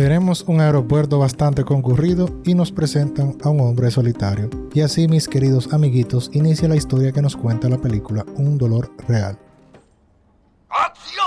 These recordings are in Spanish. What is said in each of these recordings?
Veremos un aeropuerto bastante concurrido y nos presentan a un hombre solitario. Y así, mis queridos amiguitos, inicia la historia que nos cuenta la película Un dolor real. ¡Acción!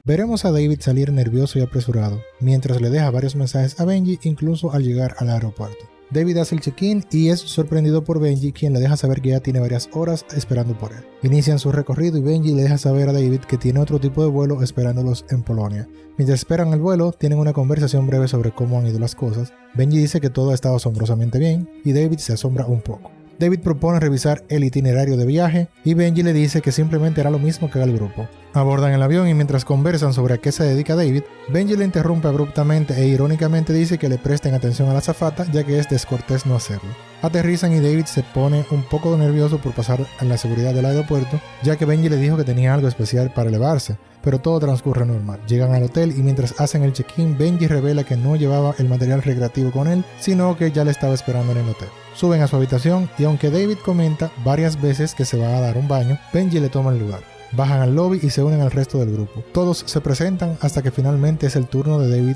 Veremos a David salir nervioso y apresurado, mientras le deja varios mensajes a Benji incluso al llegar al aeropuerto. David hace el check-in y es sorprendido por Benji, quien le deja saber que ya tiene varias horas esperando por él. Inician su recorrido y Benji le deja saber a David que tiene otro tipo de vuelo esperándolos en Polonia. Mientras esperan el vuelo, tienen una conversación breve sobre cómo han ido las cosas. Benji dice que todo ha estado asombrosamente bien y David se asombra un poco. David propone revisar el itinerario de viaje y Benji le dice que simplemente hará lo mismo que haga el grupo. Abordan el avión y mientras conversan sobre a qué se dedica David, Benji le interrumpe abruptamente e irónicamente dice que le presten atención a la azafata, ya que es descortés no hacerlo. Aterrizan y David se pone un poco nervioso por pasar en la seguridad del aeropuerto, ya que Benji le dijo que tenía algo especial para elevarse, pero todo transcurre normal. Llegan al hotel y mientras hacen el check-in, Benji revela que no llevaba el material recreativo con él, sino que ya le estaba esperando en el hotel. Suben a su habitación y aunque David comenta varias veces que se va a dar un baño, Benji le toma el lugar. Bajan al lobby y se unen al resto del grupo. Todos se presentan hasta que finalmente es el turno de David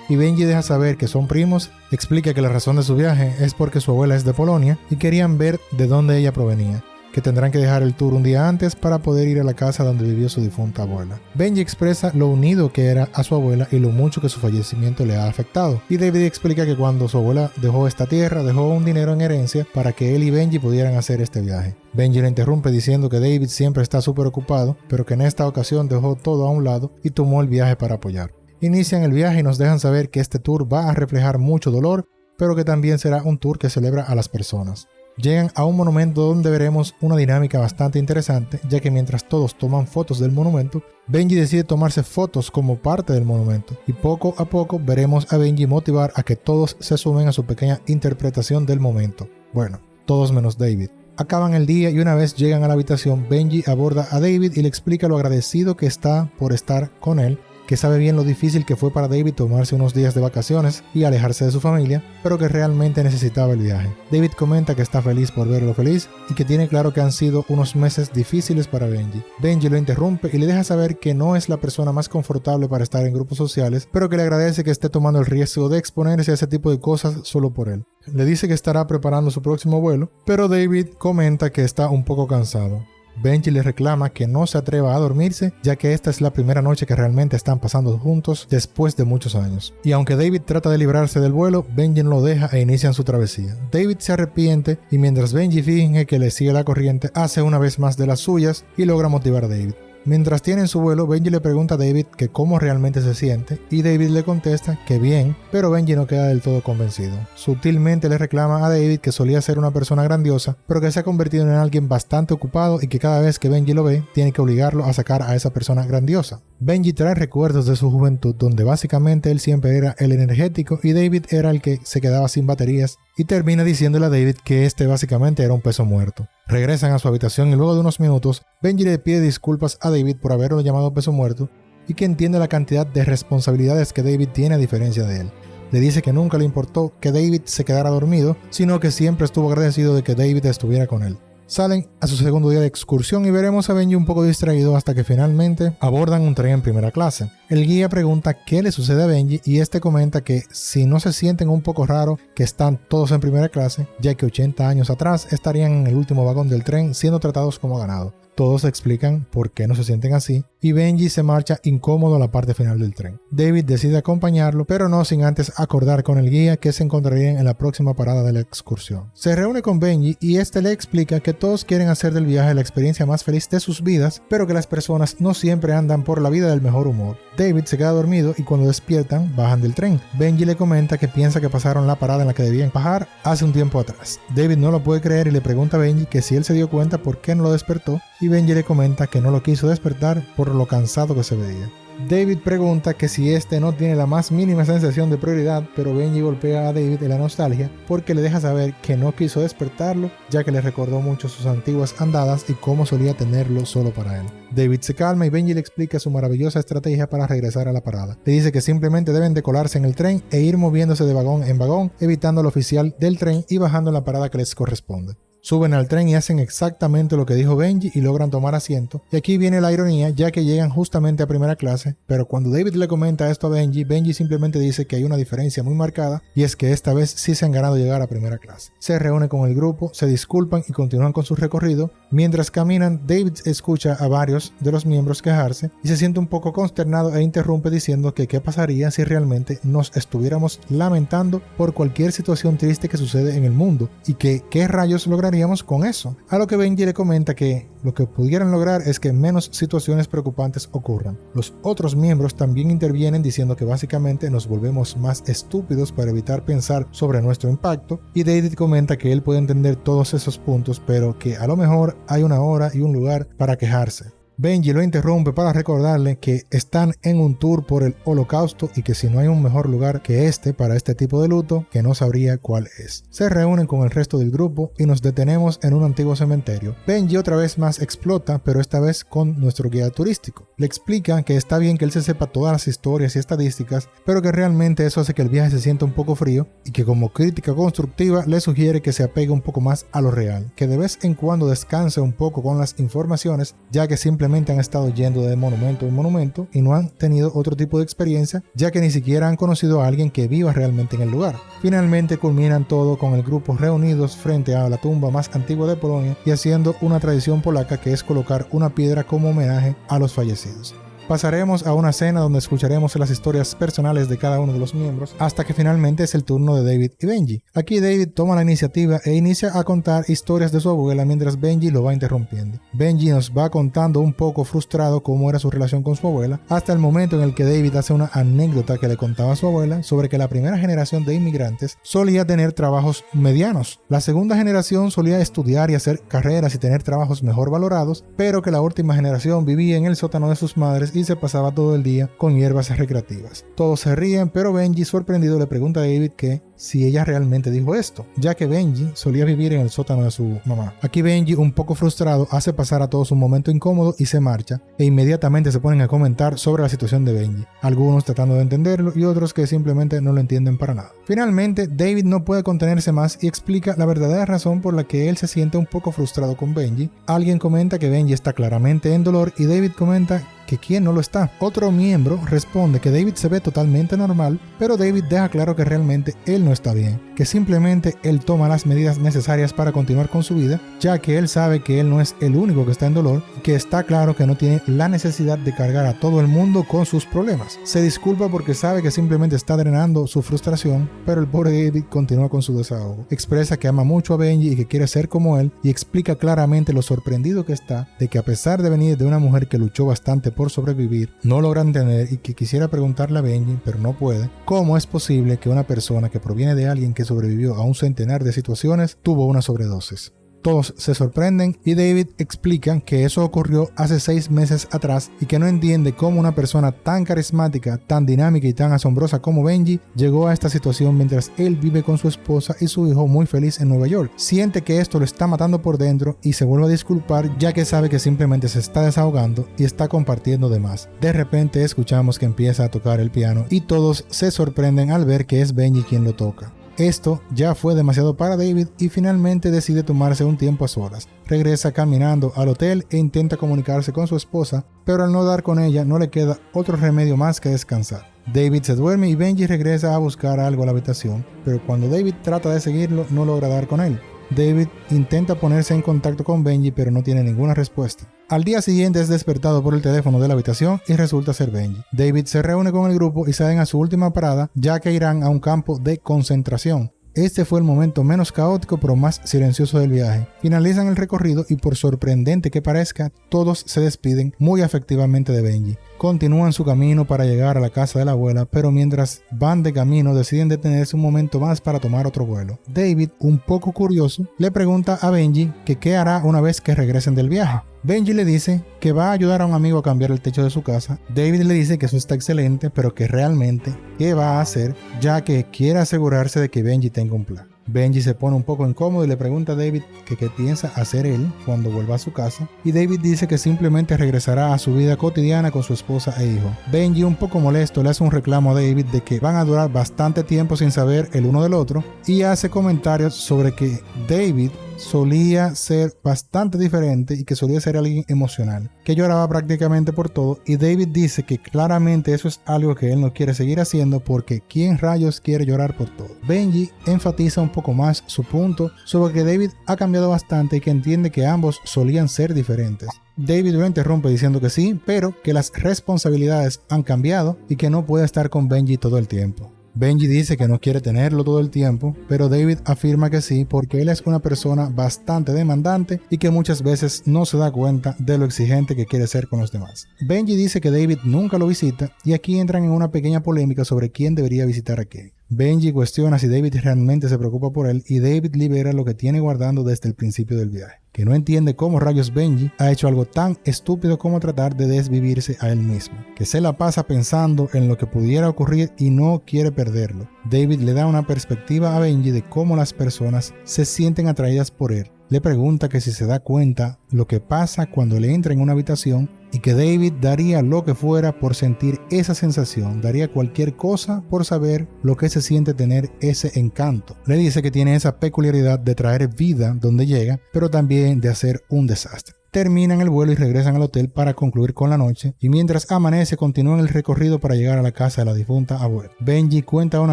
y Benji deja saber que son primos, explica que la razón de su viaje es porque su abuela es de Polonia y querían ver de dónde ella provenía, que tendrán que dejar el tour un día antes para poder ir a la casa donde vivió su difunta abuela. Benji expresa lo unido que era a su abuela y lo mucho que su fallecimiento le ha afectado, y David explica que cuando su abuela dejó esta tierra, dejó un dinero en herencia para que él y Benji pudieran hacer este viaje. Benji le interrumpe diciendo que David siempre está súper ocupado, pero que en esta ocasión dejó todo a un lado y tomó el viaje para apoyar. Inician el viaje y nos dejan saber que este tour va a reflejar mucho dolor, pero que también será un tour que celebra a las personas. Llegan a un monumento donde veremos una dinámica bastante interesante, ya que mientras todos toman fotos del monumento, Benji decide tomarse fotos como parte del monumento, y poco a poco veremos a Benji motivar a que todos se sumen a su pequeña interpretación del momento. Bueno, todos menos David. Acaban el día y una vez llegan a la habitación, Benji aborda a David y le explica lo agradecido que está por estar con él, que sabe bien lo difícil que fue para David tomarse unos días de vacaciones y alejarse de su familia, pero que realmente necesitaba el viaje. David comenta que está feliz por verlo feliz y que tiene claro que han sido unos meses difíciles para Benji. Benji lo interrumpe y le deja saber que no es la persona más confortable para estar en grupos sociales, pero que le agradece que esté tomando el riesgo de exponerse a ese tipo de cosas solo por él. Le dice que estará preparando su próximo vuelo, pero David comenta que está un poco cansado. Benji le reclama que no se atreva a dormirse, ya que esta es la primera noche que realmente están pasando juntos después de muchos años. Y aunque David trata de librarse del vuelo, Benji no lo deja e inician su travesía. David se arrepiente y mientras Benji finge que le sigue la corriente, hace una vez más de las suyas y logra motivar a David. Mientras tienen su vuelo, Benji le pregunta a David que cómo realmente se siente y David le contesta que bien, pero Benji no queda del todo convencido. Sutilmente le reclama a David que solía ser una persona grandiosa, pero que se ha convertido en alguien bastante ocupado y que cada vez que Benji lo ve, tiene que obligarlo a sacar a esa persona grandiosa. Benji trae recuerdos de su juventud donde básicamente él siempre era el energético y David era el que se quedaba sin baterías y termina diciéndole a David que este básicamente era un peso muerto. Regresan a su habitación y luego de unos minutos, Benji le pide disculpas a David por haberlo llamado peso muerto y que entiende la cantidad de responsabilidades que David tiene a diferencia de él. Le dice que nunca le importó que David se quedara dormido, sino que siempre estuvo agradecido de que David estuviera con él. Salen a su segundo día de excursión y veremos a Benji un poco distraído hasta que finalmente abordan un tren en primera clase. El guía pregunta qué le sucede a Benji y este comenta que si no se sienten un poco raro que están todos en primera clase, ya que 80 años atrás estarían en el último vagón del tren siendo tratados como ganado. Todos explican por qué no se sienten así y Benji se marcha incómodo a la parte final del tren. David decide acompañarlo, pero no sin antes acordar con el guía que se encontrarían en la próxima parada de la excursión. Se reúne con Benji y este le explica que todos quieren hacer del viaje la experiencia más feliz de sus vidas, pero que las personas no siempre andan por la vida del mejor humor. David se queda dormido y cuando despiertan, bajan del tren. Benji le comenta que piensa que pasaron la parada en la que debían bajar hace un tiempo atrás. David no lo puede creer y le pregunta a Benji que si él se dio cuenta por qué no lo despertó, y Benji le comenta que no lo quiso despertar por lo cansado que se veía. David pregunta que si este no tiene la más mínima sensación de prioridad, pero Benji golpea a David en la nostalgia porque le deja saber que no quiso despertarlo, ya que le recordó mucho sus antiguas andadas y cómo solía tenerlo solo para él. David se calma y Benji le explica su maravillosa estrategia para regresar a la parada. Le dice que simplemente deben de colarse en el tren e ir moviéndose de vagón en vagón, evitando al oficial del tren y bajando en la parada que les corresponde. Suben al tren y hacen exactamente lo que dijo Benji y logran tomar asiento. Y aquí viene la ironía, ya que llegan justamente a primera clase, pero cuando David le comenta esto a Benji, Benji simplemente dice que hay una diferencia muy marcada y es que esta vez sí se han ganado llegar a primera clase. Se reúne con el grupo, se disculpan y continúan con su recorrido. Mientras caminan, David escucha a varios de los miembros quejarse y se siente un poco consternado e interrumpe diciendo que qué pasaría si realmente nos estuviéramos lamentando por cualquier situación triste que sucede en el mundo y que qué rayos lograríamos con eso. A lo que Benji le comenta que lo que pudieran lograr es que menos situaciones preocupantes ocurran. Los otros miembros también intervienen diciendo que básicamente nos volvemos más estúpidos para evitar pensar sobre nuestro impacto, y David comenta que él puede entender todos esos puntos, pero que a lo mejor hay una hora y un lugar para quejarse. Benji lo interrumpe para recordarle que están en un tour por el Holocausto y que si no hay un mejor lugar que este para este tipo de luto, que no sabría cuál es. Se reúnen con el resto del grupo y nos detenemos en un antiguo cementerio. Benji otra vez más explota, pero esta vez con nuestro guía turístico. Le explican que está bien que él se sepa todas las historias y estadísticas, pero que realmente eso hace que el viaje se sienta un poco frío y que como crítica constructiva le sugiere que se apegue un poco más a lo real, que de vez en cuando descanse un poco con las informaciones, ya que simplemente han estado yendo de monumento en monumento y no han tenido otro tipo de experiencia, ya que ni siquiera han conocido a alguien que viva realmente en el lugar. Finalmente culminan todo con el grupo reunidos frente a la tumba más antigua de Polonia y haciendo una tradición polaca que es colocar una piedra como homenaje a los fallecidos. Pasaremos a una cena donde escucharemos las historias personales de cada uno de los miembros hasta que finalmente es el turno de David y Benji. Aquí David toma la iniciativa e inicia a contar historias de su abuela mientras Benji lo va interrumpiendo. Benji nos va contando un poco frustrado cómo era su relación con su abuela, hasta el momento en el que David hace una anécdota que le contaba a su abuela sobre que la primera generación de inmigrantes solía tener trabajos medianos. La segunda generación solía estudiar y hacer carreras y tener trabajos mejor valorados, pero que la última generación vivía en el sótano de sus madres y se pasaba todo el día con hierbas recreativas. Todos se ríen, pero Benji, sorprendido, le pregunta a David que si ella realmente dijo esto, ya que Benji solía vivir en el sótano de su mamá. Aquí Benji, un poco frustrado, hace pasar a todos un momento incómodo y se marcha, e inmediatamente se ponen a comentar sobre la situación de Benji, algunos tratando de entenderlo y otros que simplemente no lo entienden para nada. Finalmente, David no puede contenerse más y explica la verdadera razón por la que él se siente un poco frustrado con Benji. Alguien comenta que Benji está claramente en dolor y David comenta que quién no lo está. Otro miembro responde que David se ve totalmente normal, pero David deja claro que realmente él no está bien, que simplemente él toma las medidas necesarias para continuar con su vida, ya que él sabe que él no es el único que está en dolor y que está claro que no tiene la necesidad de cargar a todo el mundo con sus problemas. Se disculpa porque sabe que simplemente está drenando su frustración, pero el pobre David continúa con su desahogo. Expresa que ama mucho a Benji y que quiere ser como él, y explica claramente lo sorprendido que está de que a pesar de venir de una mujer que luchó bastante por sobrevivir, no logra entender y que quisiera preguntarle a Benji, pero no puede, cómo es posible que una persona que proviene de alguien que sobrevivió a un centenar de situaciones tuvo una sobredosis. Todos se sorprenden y David explica que eso ocurrió hace 6 meses atrás y que no entiende cómo una persona tan carismática, tan dinámica y tan asombrosa como Benji llegó a esta situación mientras él vive con su esposa y su hijo muy feliz en Nueva York. Siente que esto lo está matando por dentro y se vuelve a disculpar, ya que sabe que simplemente se está desahogando y está compartiendo de más. De repente escuchamos que empieza a tocar el piano y todos se sorprenden al ver que es Benji quien lo toca. Esto ya fue demasiado para David y finalmente decide tomarse un tiempo a solas. Regresa caminando al hotel e intenta comunicarse con su esposa, pero al no dar con ella no le queda otro remedio más que descansar. David se duerme y Benji regresa a buscar algo a la habitación, pero cuando David trata de seguirlo no logra dar con él. David intenta ponerse en contacto con Benji pero no tiene ninguna respuesta. Al día siguiente es despertado por el teléfono de la habitación y resulta ser Benji. David se reúne con el grupo y salen a su última parada, ya que irán a un campo de concentración. Este fue el momento menos caótico pero más silencioso del viaje. Finalizan el recorrido y por sorprendente que parezca, todos se despiden muy afectivamente de Benji. Continúan su camino para llegar a la casa de la abuela, pero mientras van de camino deciden detenerse un momento más para tomar otro vuelo. David, un poco curioso, le pregunta a Benji que qué hará una vez que regresen del viaje. Benji le dice que va a ayudar a un amigo a cambiar el techo de su casa. David le dice que eso está excelente, pero que realmente qué va a hacer, ya que quiere asegurarse de que Benji tenga un plan. Benji se pone un poco incómodo y le pregunta a David que qué piensa hacer él cuando vuelva a su casa, y David dice que simplemente regresará a su vida cotidiana con su esposa e hijo. Benji, un poco molesto, le hace un reclamo a David de que van a durar bastante tiempo sin saber el uno del otro y hace comentarios sobre que David solía ser bastante diferente y que solía ser alguien emocional, que lloraba prácticamente por todo, y David dice que claramente eso es algo que él no quiere seguir haciendo porque ¿quién rayos quiere llorar por todo? Benji enfatiza un poco más su punto sobre que David ha cambiado bastante y que entiende que ambos solían ser diferentes. David lo interrumpe diciendo que sí, pero que las responsabilidades han cambiado y que no puede estar con Benji todo el tiempo. Benji dice que no quiere tenerlo todo el tiempo, pero David afirma que sí porque él es una persona bastante demandante y que muchas veces no se da cuenta de lo exigente que quiere ser con los demás. Benji dice que David nunca lo visita y aquí entran en una pequeña polémica sobre quién debería visitar a quién. Benji cuestiona si David realmente se preocupa por él y David libera lo que tiene guardando desde el principio del viaje, que no entiende cómo rayos Benji ha hecho algo tan estúpido como tratar de desvivirse a él mismo, que se la pasa pensando en lo que pudiera ocurrir y no quiere perderlo. David le da una perspectiva a Benji de cómo las personas se sienten atraídas por él. Le pregunta que si se da cuenta lo que pasa cuando le entra en una habitación y que David daría lo que fuera por sentir esa sensación, daría cualquier cosa por saber lo que se siente tener ese encanto. Le dice que tiene esa peculiaridad de traer vida donde llega, pero también de hacer un desastre. Terminan el vuelo y regresan al hotel para concluir con la noche, y mientras amanece continúan el recorrido para llegar a la casa de la difunta abuela. Benji cuenta una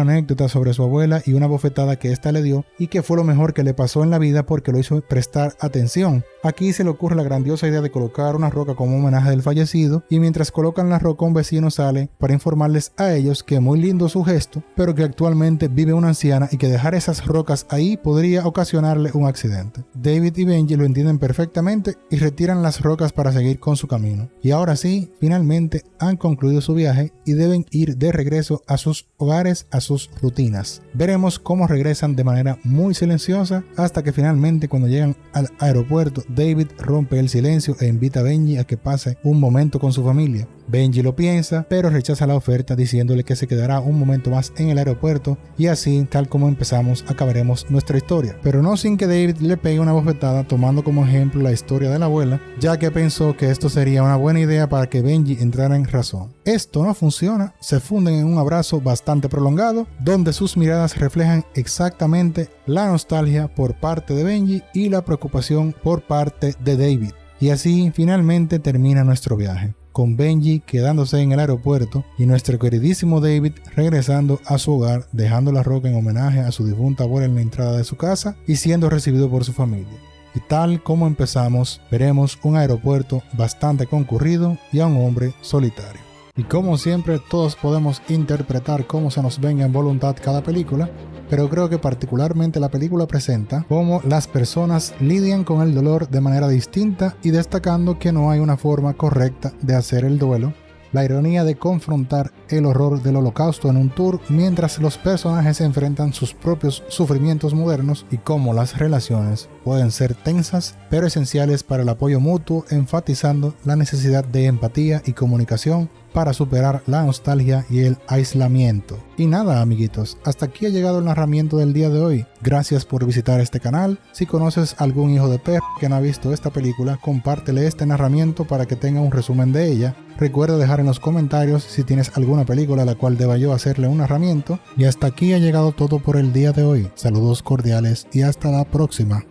anécdota sobre su abuela y una bofetada que ésta le dio y que fue lo mejor que le pasó en la vida porque lo hizo prestar atención. Aquí se le ocurre la grandiosa idea de colocar una roca como homenaje del fallecido, y mientras colocan la roca un vecino sale para informarles a ellos que muy lindo su gesto, pero que actualmente vive una anciana y que dejar esas rocas ahí podría ocasionarle un accidente. David y Benji lo entienden perfectamente y retiran las rocas para seguir con su camino. Y ahora sí, finalmente han concluido su viaje y deben ir de regreso a sus hogares, a sus rutinas. Veremos cómo regresan de manera muy silenciosa hasta que finalmente cuando llegan al aeropuerto, David rompe el silencio e invita a Benji a que pase un momento con su familia. Benji lo piensa, pero rechaza la oferta diciéndole que se quedará un momento más en el aeropuerto y así, tal como empezamos, acabaremos nuestra historia. Pero no sin que David le pegue una bofetada tomando como ejemplo la historia de la abuela, ya que pensó que esto sería una buena idea para que Benji entrara en razón. Esto no funciona, se funden en un abrazo bastante prolongado, donde sus miradas reflejan exactamente la nostalgia por parte de Benji y la preocupación por parte de David. Y así finalmente termina nuestro viaje, con Benji quedándose en el aeropuerto y nuestro queridísimo David regresando a su hogar, dejando la roca en homenaje a su difunta abuela en la entrada de su casa y siendo recibido por su familia. Y tal como empezamos, veremos un aeropuerto bastante concurrido y a un hombre solitario. Y como siempre, todos podemos interpretar cómo se nos venga en voluntad cada película, pero creo que particularmente la película presenta cómo las personas lidian con el dolor de manera distinta y destacando que no hay una forma correcta de hacer el duelo, la ironía de confrontar el horror del holocausto en un tour mientras los personajes enfrentan sus propios sufrimientos modernos y cómo las relaciones pueden ser tensas pero esenciales para el apoyo mutuo, enfatizando la necesidad de empatía y comunicación para superar la nostalgia y el aislamiento. Y nada, amiguitos, hasta aquí ha llegado el narramiento del día de hoy. Gracias por visitar este canal. Si conoces algún hijo de perro que no ha visto esta película, compártele este narramiento para que tenga un resumen de ella. Recuerda dejar en los comentarios si tienes alguna película a la cual deba yo hacerle un narramiento. Y hasta aquí ha llegado todo por el día de hoy. Saludos cordiales y hasta la próxima.